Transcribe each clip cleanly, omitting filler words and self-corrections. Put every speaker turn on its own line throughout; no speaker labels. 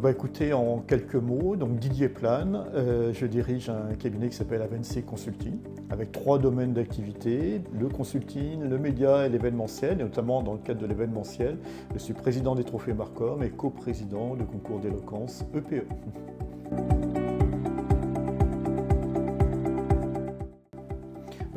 Écoutez, en quelques mots, donc Didier Plane, je dirige un cabinet qui s'appelle Avency Consulting, avec 3 domaines d'activité, le consulting, le média et l'événementiel, et notamment dans le cadre de l'événementiel, je suis président des Trophées Marcom et coprésident du concours d'éloquence EPE.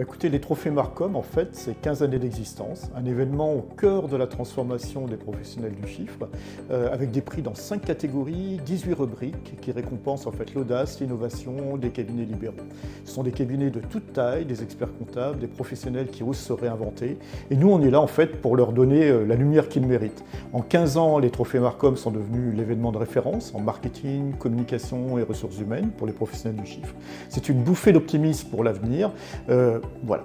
Écoutez, les Trophées Marcom, en fait, c'est 15 années d'existence, un événement au cœur de la transformation des professionnels du chiffre, avec des prix dans 5 catégories, 18 rubriques qui récompensent en fait l'audace, l'innovation des cabinets libéraux. Ce sont des cabinets de toute taille, des experts comptables, des professionnels qui osent se réinventer. Et nous, on est là en fait pour leur donner la lumière qu'ils méritent. En 15 ans, les Trophées Marcom sont devenus l'événement de référence en marketing, communication et ressources humaines pour les professionnels du chiffre. C'est une bouffée d'optimisme pour l'avenir. Voilà.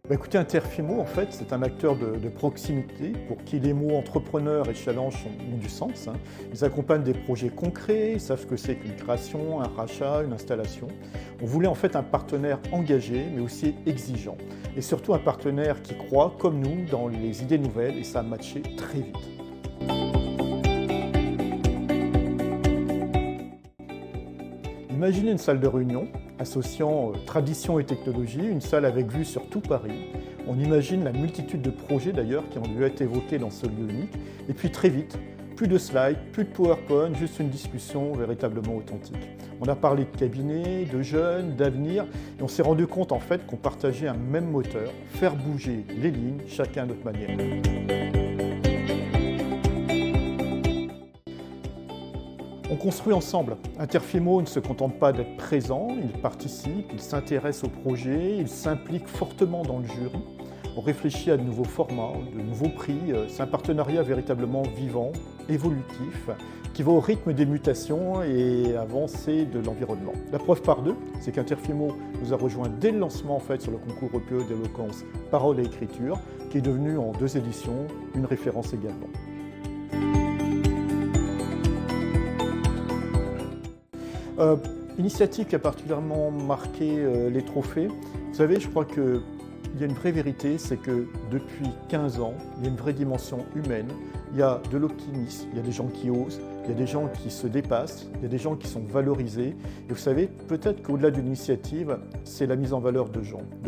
Écoutez, Interfimo, en fait, c'est un acteur de proximité pour qui les mots entrepreneur et challenge ont du sens. Ils accompagnent des projets concrets, ils savent ce que c'est qu'une création, un rachat, une installation. On voulait en fait un partenaire engagé, mais aussi exigeant. Et surtout un partenaire qui croit, comme nous, dans les idées nouvelles, et ça a matché très vite. Imaginez une salle de réunion associant tradition et technologie, une salle avec vue sur tout Paris. On imagine la multitude de projets d'ailleurs qui ont dû être évoqués dans ce lieu unique. Et puis très vite, plus de slides, plus de PowerPoint, juste une discussion véritablement authentique. On a parlé de cabinet, de jeunes, d'avenir, et on s'est rendu compte en fait qu'on partageait un même moteur, faire bouger les lignes, chacun à notre manière. On construit ensemble. Interfimo ne se contente pas d'être présent, il participe, il s'intéresse au projet, il s'implique fortement dans le jury. On réfléchit à de nouveaux formats, de nouveaux prix. C'est un partenariat véritablement vivant, évolutif, qui va au rythme des mutations et avancées de l'environnement. La preuve par deux, c'est qu'Interfimo nous a rejoint dès le lancement en fait, sur le concours EPE d'éloquence Parole et Écriture, qui est devenu en 2 éditions une référence également. Initiative qui a particulièrement marqué les trophées. Vous savez, je crois qu'il y a une vraie vérité, c'est que depuis 15 ans, il y a une vraie dimension humaine, il y a de l'optimisme, il y a des gens qui osent, il y a des gens qui se dépassent, il y a des gens qui sont valorisés. Et vous savez, peut-être qu'au-delà d'une initiative, c'est la mise en valeur de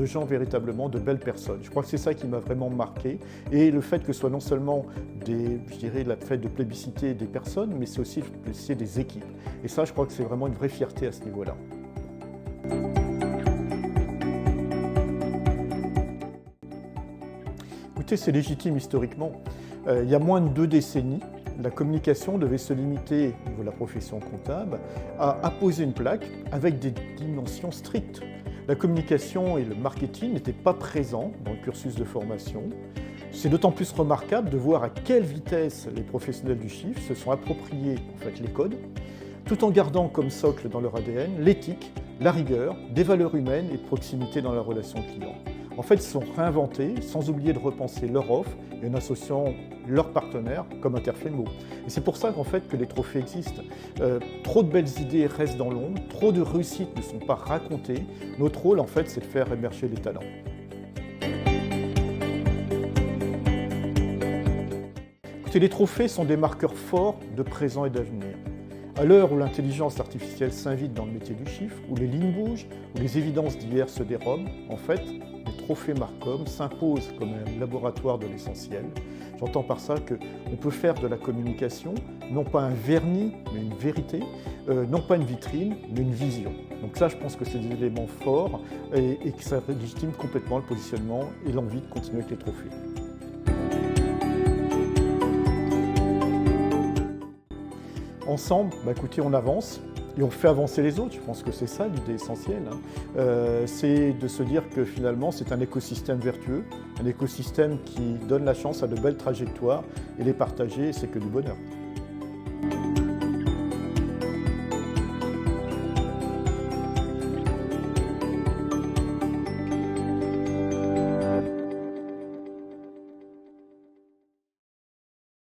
gens véritablement, de belles personnes. Je crois que c'est ça qui m'a vraiment marqué. Et le fait que ce soit non seulement la fête de plébisciter des personnes, mais c'est aussi plébisciter des équipes. Et ça, je crois que c'est vraiment une vraie fierté à ce niveau-là. Écoutez, c'est légitime historiquement. Il y a moins de 2 décennies, la communication devait se limiter, au niveau de la profession comptable, à apposer une plaque avec des dimensions strictes. La communication et le marketing n'étaient pas présents dans le cursus de formation. C'est d'autant plus remarquable de voir à quelle vitesse les professionnels du chiffre se sont appropriés en fait, les codes, tout en gardant comme socle dans leur ADN l'éthique, la rigueur, des valeurs humaines et de proximité dans la relation client. En fait, ils se sont réinventés sans oublier de repenser leur offre et en associant leurs partenaires comme Interfimo. Et c'est pour ça qu'en fait que les trophées existent. Trop de belles idées restent dans l'ombre, trop de réussites ne sont pas racontées. Notre rôle, en fait, c'est de faire émerger les talents. Écoutez, les trophées sont des marqueurs forts de présent et d'avenir. À l'heure où l'intelligence artificielle s'invite dans le métier du chiffre, où les lignes bougent, où les évidences d'hier se dérobent, en fait, les trophées Marcom s'imposent comme un laboratoire de l'essentiel. J'entends par ça qu'on peut faire de la communication, non pas un vernis, mais une vérité, non pas une vitrine, mais une vision. Donc ça, je pense que c'est des éléments forts et que ça légitime complètement le positionnement et l'envie de continuer avec les trophées. Ensemble, écoutez, on avance et on fait avancer les autres. Je pense que c'est ça l'idée essentielle. C'est de se dire que finalement, c'est un écosystème vertueux, un écosystème qui donne la chance à de belles trajectoires et les partager, c'est que du bonheur.